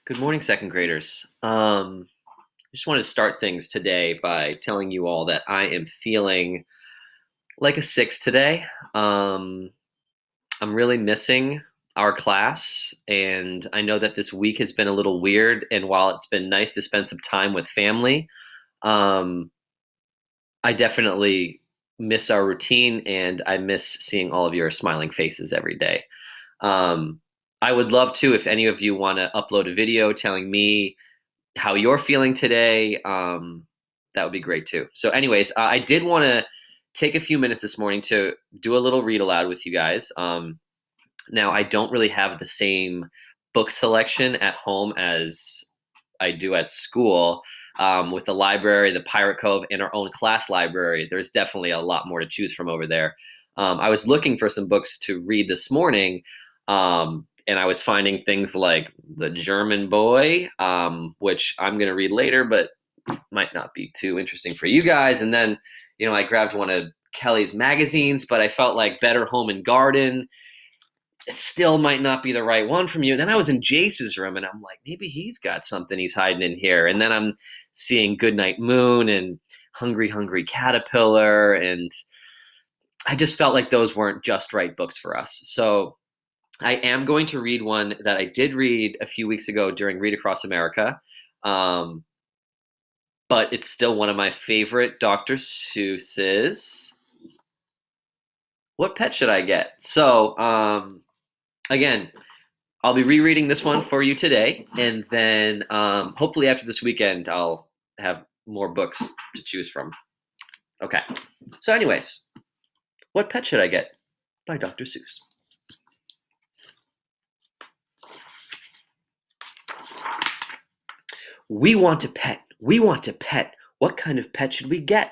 Good morning, second graders. I just wanted to start things today by telling you all that I am feeling like a six today. Um, I'm really missing our class, and I know that this week has been a little weird. And while it's been nice to spend some time with family, um, I definitely miss our routine, and I miss seeing all of your smiling faces every day. Um, I would love to, if any of you want to upload a video telling me how you're feeling today. That would be great too. So, anyways, I did want to take a few minutes this morning to do a little read aloud with you guys. Now, I don't really have the same book selection at home as I do at school. With the library, the Pirate Cove, and our own class library, there's definitely a lot more to choose from over there. I was looking for some books to read this morning, and I was finding things like The German Boy, which I'm going to read later, but might not be too interesting for you guys. And then, I grabbed one of Kelly's magazines, but I felt like Better Home and Garden. It still might not be the right one from you. And then I was in Jace's room, and I'm like, maybe he's got something he's hiding in here. And then I'm seeing Goodnight Moon and Hungry Hungry Caterpillar, and I just felt like those weren't just right books for us. So I am going to read one that I did read a few weeks ago during Read Across America, um, but it's still one of my favorite Dr. Seuss's. What pet should I get? So, again, I'll be rereading this one for you today, and then hopefully after this weekend, I'll have more books to choose from. Okay. So, anyways, what pet should I get by Dr. Seuss? We want a pet. We want a pet. What kind of pet should we get?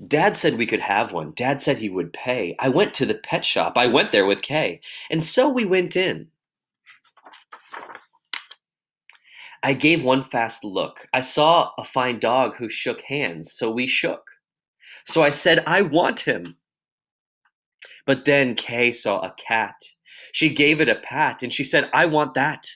Dad said we could have one. Dad said he would pay. I went to the pet shop. I went there with Kay. And so we went in. I gave one fast look. I saw a fine dog who shook hands, so we shook. So I said, I want him. But then Kay saw a cat. She gave it a pat, and she said, I want that.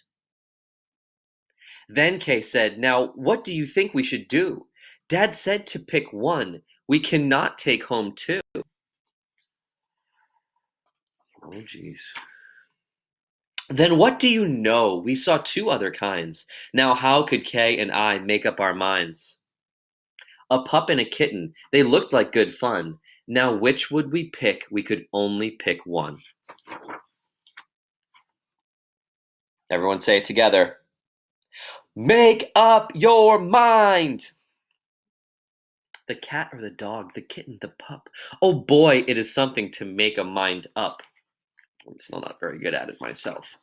Then Kay said, now what do you think we should do? Dad said to pick one. We cannot take home two. Oh, jeez. Then what do you know? We saw two other kinds. Now how could Kay and I make up our minds? A pup and a kitten. They looked like good fun. Now which would we pick? We could only pick one. Everyone say it together. Make up your mind! The cat or the dog, the kitten, the pup. Oh boy, it is something to make a mind up. I'm still not very good at it myself.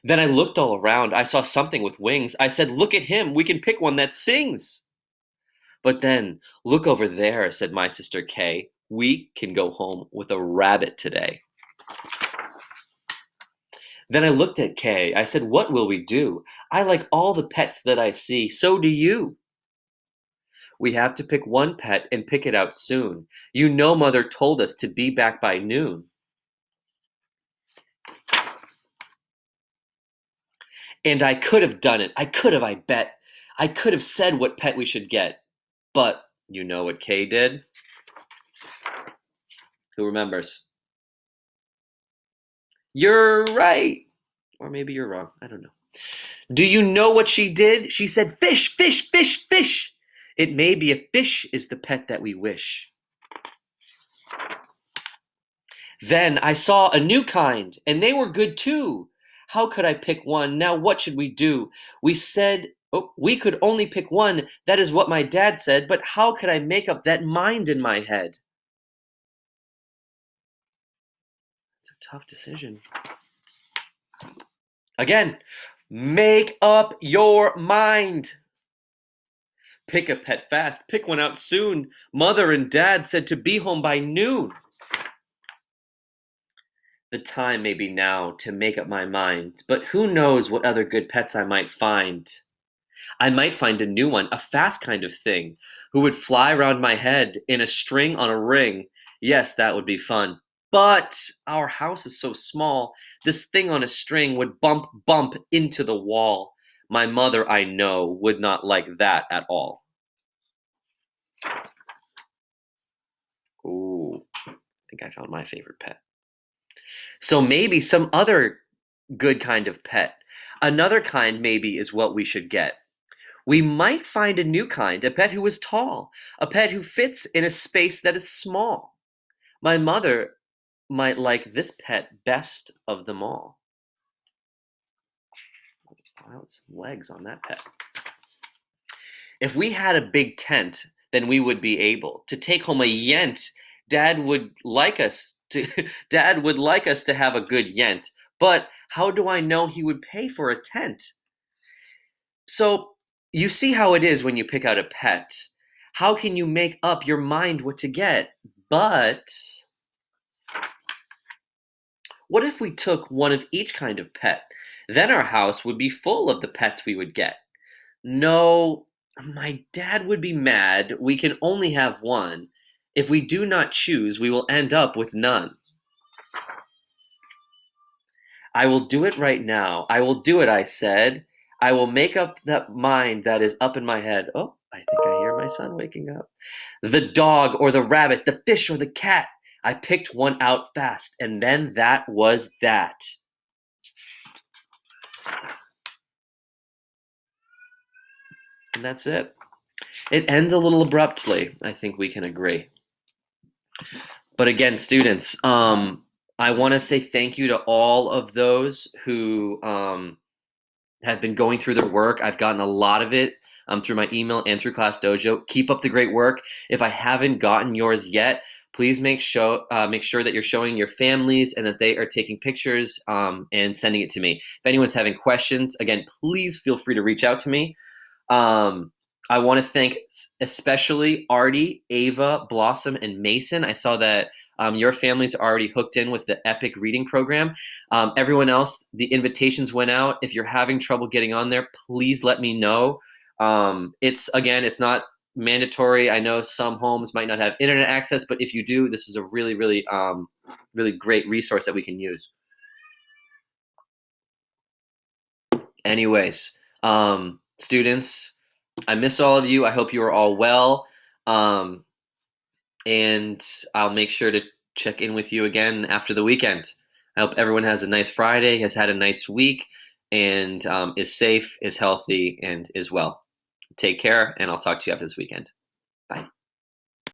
Then I looked all around. I saw something with wings. I said, look at him. We can pick one that sings. But then, look over there, said my sister Kay. We can go home with a rabbit today. Then I looked at Kay. I said, what will we do? I like all the pets that I see. So do you. We have to pick one pet and pick it out soon. You know Mother told us to be back by noon. And I could have done it. I could have, I bet. I could have said what pet we should get. But you know what Kay did? Who remembers? You're right. Or maybe you're wrong. I don't know. Do you know what she did? She said, fish, fish, fish, fish. It may be a fish is the pet that we wish. Then I saw a new kind, and they were good too. How could I pick one? Now what should we do? We said, oh, we could only pick one. That is what my dad said, but how could I make up that mind in my head? It's a tough decision. Again, make up your mind. Pick a pet fast. Pick one out soon. Mother and Dad said to be home by noon. The time may be now to make up my mind, but who knows what other good pets I might find. I might find a new one, a fast kind of thing, who would fly round my head in a string on a ring. Yes, that would be fun. But our house is so small, this thing on a string would bump into the wall. My mother, I know, would not like that at all. Ooh, I think I found my favorite pet. So maybe some other good kind of pet. Another kind maybe is what we should get. We might find a new kind, a pet who is tall, a pet who fits in a space that is small. My mother might like this pet best of them all. Wow, some legs on that pet. If we had a big tent, then we would be able to take home a yent. Dad would like us to Dad would like us to have a good yent. But how do I know he would pay for a tent? So, you see how it is when you pick out a pet. How can you make up your mind what to get? But what if we took one of each kind of pet? Then our house would be full of the pets we would get. No, my dad would be mad. We can only have one. If we do not choose, we will end up with none. I will do it right now. I will do it, I said. I will make up that mind that is up in my head. Oh, I think I hear my son waking up. The dog or the rabbit, the fish or the cat. I picked one out fast, and then that was that. And that's it. It ends a little abruptly, I think we can agree. But again, students, I want to say thank you to all of those who have been going through their work. I've gotten a lot of it through my email and through Class Dojo. Keep up the great work. If I haven't gotten yours yet, please make sure that you're showing your families and that they are taking pictures and sending it to me. If anyone's having questions, again, please feel free to reach out to me. I want to thank especially Artie, Ava, Blossom, and Mason. I saw that your families are already hooked in with the Epic Reading Program. Everyone else, the invitations went out. If you're having trouble getting on there, please let me know. It's not mandatory. I know some homes might not have internet access, but if you do, this is a really, really, really great resource that we can use. Anyways, students, I miss all of you. I hope you are all well. And I'll make sure to check in with you again after the weekend. I hope everyone has a nice Friday, has had a nice week, and is safe, is healthy, and is well. Take care, and I'll talk to you after this weekend.